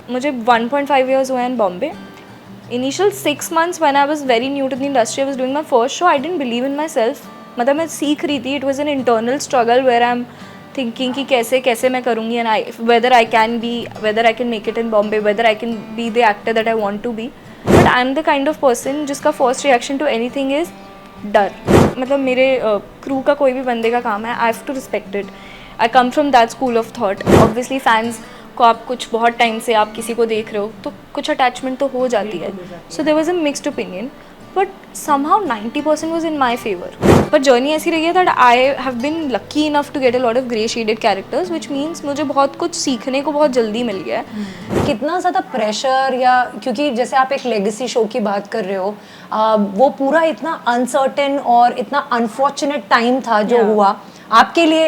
मुझे 1.5 years हुए in Bombay. Initial 6 months when I was very new to the industry, I was doing my first show. I didn't believe in myself. मतलब मैं सीख रही थी. It was an internal struggle where I'm thinking कि कैसे मैं करूँगी and whether I can make it in Bombay, whether I can be the actor that I want to be. But I'm the kind of person जिसका first reaction to anything is डर. मतलब मेरे crew का कोई भी बंदे का काम है, I have to respect it. I come from that school of thought. Obviously fans को आप कुछ बहुत टाइम से आप किसी को देख रहे हो तो कुछ अटैचमेंट तो हो जाती है. So there was a mixed opinion but somehow 90% was in my favour. पर जर्नी ऐसी रही है that I have been lucky enough to get a lot of grey shaded characters which means मुझे बहुत कुछ सीखने को बहुत जल्दी मिल गया है. कितना ज़्यादा प्रेशर या क्योंकि जैसे आप एक लेगेसी शो की बात कर रहे हो वो पूरा इतना अनसर्टेन और इतना अनफॉर्चुनेट टाइम था जो हुआ आपके लिए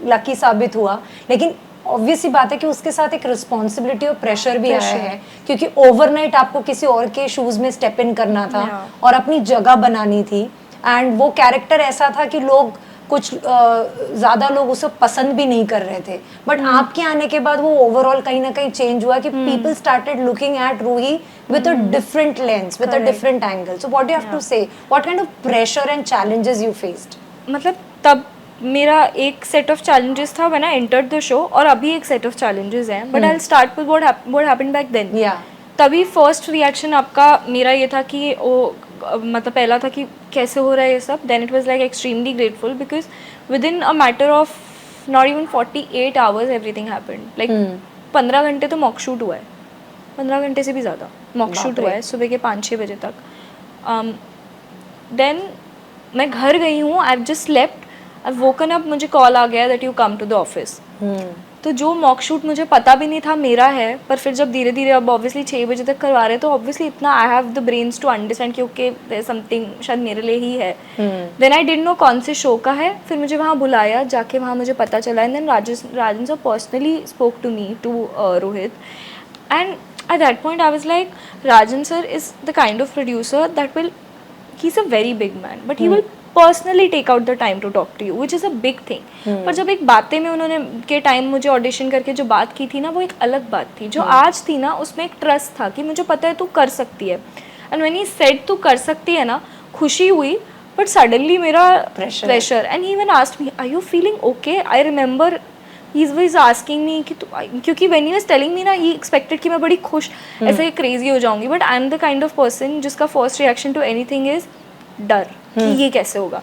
लकी साबित हुआ लेकिन ऑब्वियसली बात है कि उसके साथ एक रिस्पॉन्सिबिलिटी और प्रेशर भी आया है क्योंकि ओवरनाइट आपको किसी और के शूज में स्टेप इन करना था और अपनी जगह बनानी थी एंड वो कैरेक्टर ऐसा था कि लोग कुछ ज़्यादा लोग उसे पसंद भी नहीं कर रहे थे बट आपके आने के बाद वो ओवरऑल कहीं ना कहीं चेंज हुआ कि people started looking at Roohi with a different lens with a different angle. So what do you have to say what kind of pressure and challenges you faced? मतलब तब मेरा एक सेट ऑफ चैलेंजेस था when I entered the show और अभी एक set of challenges हैं but I will start with what happened back then. तभी फर्स्ट रिएक्शन आपका मेरा ये था कि वो मतलब पहला था कि कैसे हो रहा है ये सब. Then it was like extremely grateful because within a matter of not even 48 hours everything happened. Like 15 घंटे तो मॉक शूट हुआ है, 15 घंटे से भी ज़्यादा मॉक शूट हुआ है सुबह के 5-6 बजे तक. देन मैं घर गई हूँ, I have just slept, I woken up, मुझे कॉल आ गया that you come to the office. तो जो मॉक शूट मुझे पता भी नहीं था मेरा है पर फिर जब धीरे धीरे अब ऑब्वियसली 6 बजे तक करवा रहे हैं तो ऑब्वियसली इतना I have the brains to understand कि ओके देयर समथिंग शायद मेरे लिए ही है. देन आई डिडंट नो कौन से शो का है. फिर मुझे वहाँ बुलाया, जाके वहाँ मुझे पता चला and then Rajan sir personally spoke to me to Rohit and at that point I was like Rajan sir is the kind of producer that will, he's a very big man but he will personally take out the time to talk to you which is a big thing. पर जब एक बातें में उन्होंने के time मुझे audition करके जो बात की थी ना वो एक अलग बात थी. जो आज थी ना उसमें एक ट्रस्ट था कि मुझे पता है तू कर सकती है एंड व्हेन ही सेड तू कर सकती है ना खुशी हुई बट सडनली मेरा pressure and he even asked me are you feeling okay. I remember he was asking me कि क्योंकि when he was telling me ना he expected कि मैं बड़ी खुश ऐसे क्रेजी हो जाऊंगी but I am the kind of person जिसका first reaction to anything is डर कि ये कैसे होगा.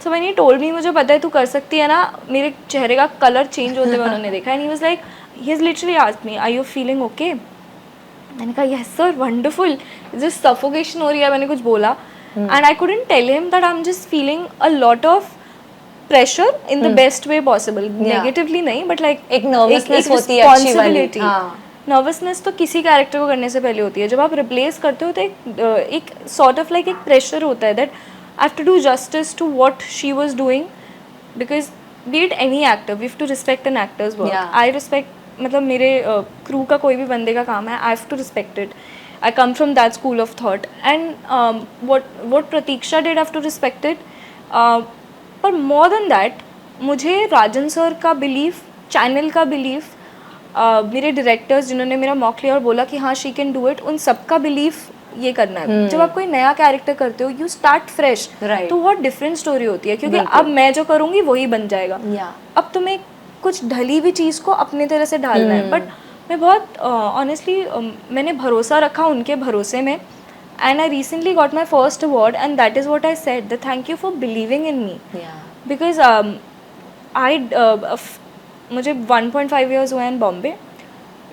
So when he told me मुझे पता है तू कर सकती है ना, मेरे चेहरे का कलर चेंज होते हुए उन्होंने देखा and he was like he has literally asked me are you feeling okay. मैंने कहा yes sir wonderful. Just suffocation हो रही है, मैंने कुछ बोला and I couldn't tell him that I am just feeling a lot of pressure in the best way possible. Negatively नहीं but like एक नर्वसनेस होती है अच्छी वाली. नर्वसनेस तो किसी कैरेक्टर को करने से पहले होती है. जब आप रिप्लेस करते हो तो एक सॉर्ट ऑफ लाइक एक प्रेशर होता है that I have to do justice to what she was doing because be it any actor we have to respect an actor's work. I respect मतलब मेरे क्रू का कोई भी बंदे का काम है, I have to respect it. I come from that school of thought and what Pratiksha did have to respect it. पर मोर देन दैट मुझे राजन सर का बिलीफ, चैनल का बिलीफ, मेरे डायरेक्टर्स जिन्होंने मेरा मॉक लिया और बोला कि हाँ शी कैन डू इट, उन सबका बिलीफ ये करना है. जब आप कोई नया कैरेक्टर करते हो यू स्टार्ट फ्रेश तो बहुत डिफरेंट स्टोरी होती है क्योंकि अब मैं जो करूँगी वही बन जाएगा. अब तुम्हें कुछ ढली हुई चीज़ को अपने तरह से ढालना है. बट मैं बहुत ऑनेस्टली मैंने भरोसा रखा उनके भरोसे में. And I recently got my first award and that is what I said, that thank you for believing in me. Because मुझे 1.5 years हुए in Bombay.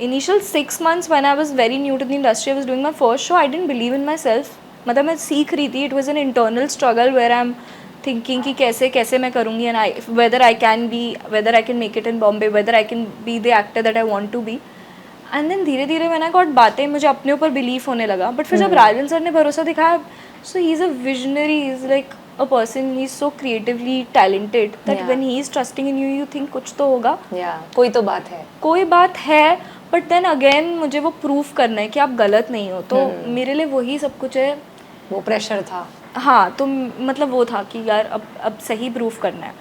Initial 6 months when I was very new to the industry, I was doing my first show, I didn't believe in myself. मतलब मैं सीख रही थी. It was an internal struggle where I'm thinking कि कैसे मैं करूँगी and whether I can make it in Bombay, whether I can be the actor that I want to be. And then धीरे धीरे मैंने गॉट बातें मुझे अपने ऊपर बिलीव होने लगा. बट फिर जब राजन सर ने भरोसा दिखाया so he is a visionary, he is like a person, he is so creatively talented that when he is trusting in you you think कुछ तो होगा, कोई बात है. बट देन अगेन मुझे वो प्रूफ करना है कि आप गलत नहीं हो. तो मेरे लिए वही सब कुछ है. वो प्रेशर था. हाँ तो मतलब वो था कि यार अब सही प्रूफ करना है.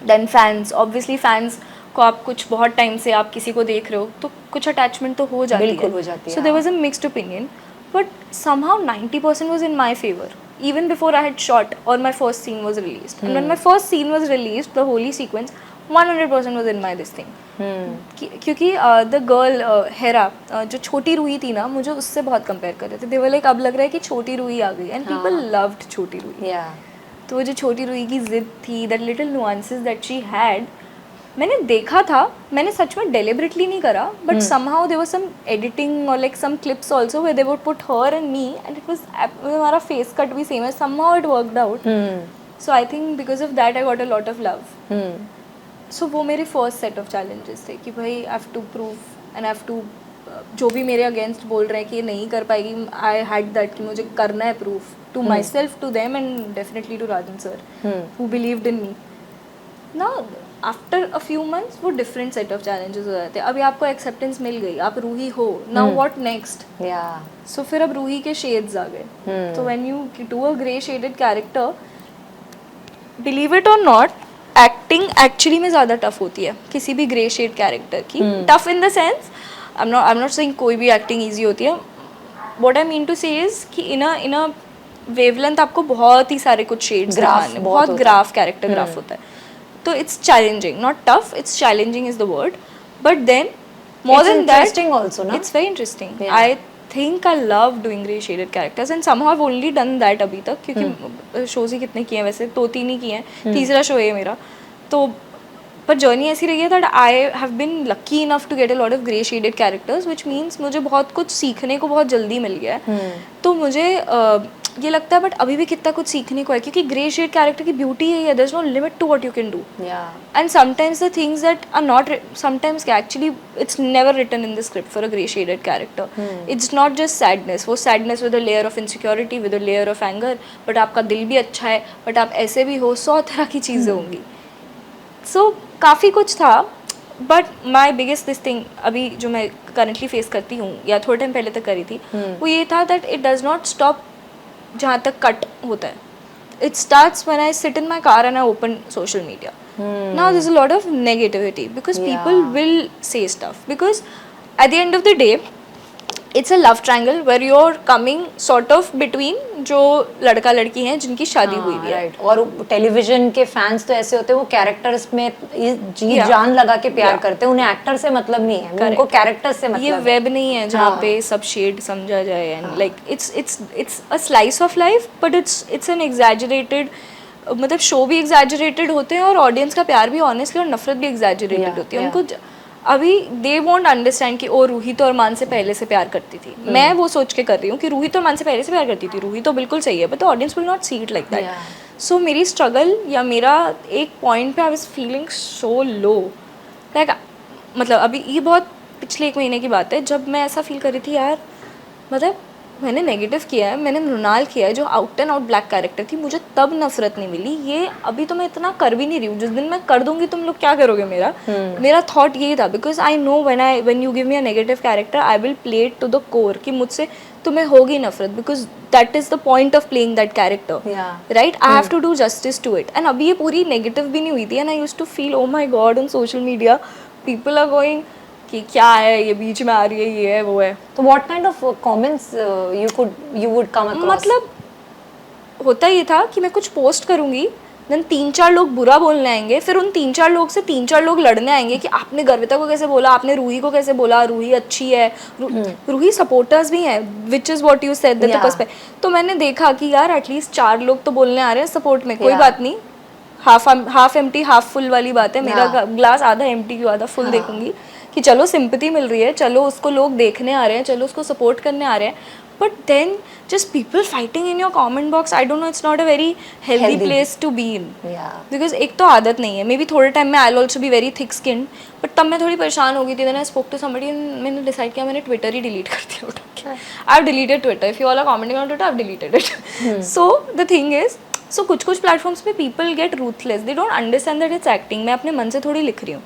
देन फैंस, ऑब्वियसली फैंस को आप कुछ बहुत टाइम से आप किसी को देख रहे हो तो कुछ अटैचमेंट तो हो जाती है, बिल्कुल हो जाती है, so there was a mixed opinion, but somehow 90% was in my favor even before I had shot or my first scene was released. And when my first scene was released, the holy sequence 100% was in my this thing. क्योंकि the girl Hera जो छोटी रूही थी ना, मुझे उससे बहुत compare कर रहे थे. दे वर लाइक अब लग रहा है कि छोटी रूही आ गई एंड पीपल लव्ड छोटी रूही. तो वो जो छोटी रूही की जिद थी, that little nuances that she had, मैंने देखा था, मैंने सच में डेलिबरेटली नहीं करा, but somehow there was some editing और like some clips also where they would put her and me and it was हमारा फेस कट भी सेम है, somehow it worked out. So I think because of that I got a lot of love. So वो मेरे first set of challenges थे कि भाई I have to prove and I have to, जो भी मेरे अगेंस्ट बोल रहे हैं कि ये नहीं कर पाएगी, आई हैड दैट कि मुझे करना है proof to myself, to them and definitely to Rajan sir who believed in me. Now after a few months वो डिफरेंट सेट ऑफ चैलेंजेस हो जाते हैं. अभी आपको एक्सेप्टेंस मिल गई, आप रूही हो, नाउ व्हाट नेक्स्ट. सो फिर अब रूही के शेड्स आ गए. तो when you do a grey shaded character, believe it और नॉट, एक्टिंग एक्चुअली में ज़्यादा टफ होती है किसी भी ग्रे शेड कैरेक्टर की. Tough in the sense, I am not saying कोई भी एक्टिंग ईजी होती है. व्हाट आई मीन टू से इज कि इन अ वेवलेंथ आपको बहुत ही सारे कुछ शेड्स दिखाने, बहुत ग्राफ कैरेक्टर ग्राफ होता है. तो it's challenging, not tough, it's challenging is the word, but then more it's than interesting that also, no? it's very interesting. I think I love doing gray shaded characters and somehow I've only done that अभी तक, क्योंकि shows ही कितने किए हैं वैसे, 2-3 ही किए हैं, तीसरा शो है मेरा. तो पर जर्नी ऐसी रही है that I have been lucky enough to get a lot of grey shaded characters, which means मुझे बहुत कुछ सीखने को बहुत जल्दी मिल गया है. तो मुझे ये लगता है बट अभी भी कितना कुछ सीखने को है, क्योंकि ग्रे शेड कैरेक्टर की ब्यूटी है, there is no limit to what you can do. And sometimes the things that are not, sometimes actually it's never written in the script for a grey shaded character. It's not just sadness, वो sadness with a layer of insecurity, with a layer of anger, but आपका दिल भी अच्छा है, but आप ऐसे भी हो, 100 तरह की चीज़ें होंगी. सो काफ़ी कुछ था, but my biggest this thing अभी जो मैं करंटली फेस करती हूँ या थोड़े टाइम पहले तक करी थी, वो ये था that it does not stop जहाँ तक कट होता है. It starts when I sit in my car and I open social media. Now there is a lot of negativity because people will say stuff, because at the end of the day it's a love triangle where you are coming sort of between जो लड़का लड़की हैं जिनकी शादी हुई है. Right. और television के फैंस तो ऐसे होते हैं, वो कैरेक्टर्स में जी जान लगा के प्यार करते हैं, उन्हें एक्टर से मतलब नहीं है, उनको कैरेक्टर्स से मतलब. ये वेब नहीं है जहाँ पे सब शेड समझा जाए and like it's a slice of life, but it's an exaggerated, मतलब शो भी एग्जैजरेटेड होते हैं और ऑडियंस का प्यार भी ऑनेस्टली और नफरत भी एग्जैजरेटेड होती है. उनको अभी दे वोंट अंडरस्टैंड कि ओ रूही तो अरमान से पहले से प्यार करती थी. मैं वो सोच के कर रही हूँ कि रूही तो अरमान से पहले से प्यार करती थी, रूही तो बिल्कुल सही है, but the audience will not see it like that. So मेरी स्ट्रगल या मेरा एक पॉइंट पे I was feeling so low, like मतलब अभी ये बहुत पिछले 1 महीने की बात है, जब मैं ऐसा फील कर रही थी यार, मतलब मैंने नेगेटिव किया है, मैंने मृणाल किया है जो out and out black character थी, मुझे तब नफरत नहीं मिली. ये अभी तो मैं इतना कर भी नहीं रही हूँ, जिस दिन मैं कर दूंगी तुम लोग क्या करोगे. मेरा थॉट ये था, because I know when you give me a negative character I will play it to the core कि मुझसे तुम्हें होगी नफरत, because that is the point of playing that character, right. I have to do justice to it. And अभी ये पूरी negative भी नहीं हुई थी and I used to feel oh my god on social media people are going कि क्या है ये बीच में आ रही है, ये है वो है. तो what kind of comments you would come across? मतलब होता ये था कि मैं कुछ पोस्ट करूंगी, देन 3-4 लोग बुरा बोलने आएंगे, फिर उन 3-4 लोग से 3-4 लोग लड़ने आएंगे कि आपने गर्विता को कैसे बोला, आपने रूही को कैसे बोला, रूही अच्छी है. रूही सपोर्टर्स भी हैं, which is what you said that perspective. तो मैंने देखा कि यार एटलीस्ट 4 लोग तो बोलने आ रहे हैं सपोर्ट में, कोई बात नहीं, हाफ एम्प्टी हाफ फुल वाली बात है. मेरा ग्लास आधा एम्प्टी क्यों आधा फुल देखूंगी कि चलो सिंपैथी मिल रही है, चलो उसको लोग देखने आ रहे हैं, चलो उसको सपोर्ट करने आ रहे हैं. But then just people fighting in your comment box, I don't know, it's not a very healthy place to be in. Because एक तो आदत नहीं है, मे बी थोड़े टाइम में I'll also be very thick skinned, but तब मैं थोड़ी परेशान हो गई थी. then I spoke to somebody and मैंने डिसाइड किया मैंने ट्विटर ही डिलीट कर दिया उठा के. I've deleted Twitter. If you all are commenting on Twitter, I've deleted it. So the thing is, so कुछ प्लेटफॉर्म्स पे people get ruthless, they don't understand that it's acting. मैं अपने मन से थोड़ी लिख रही हूँ.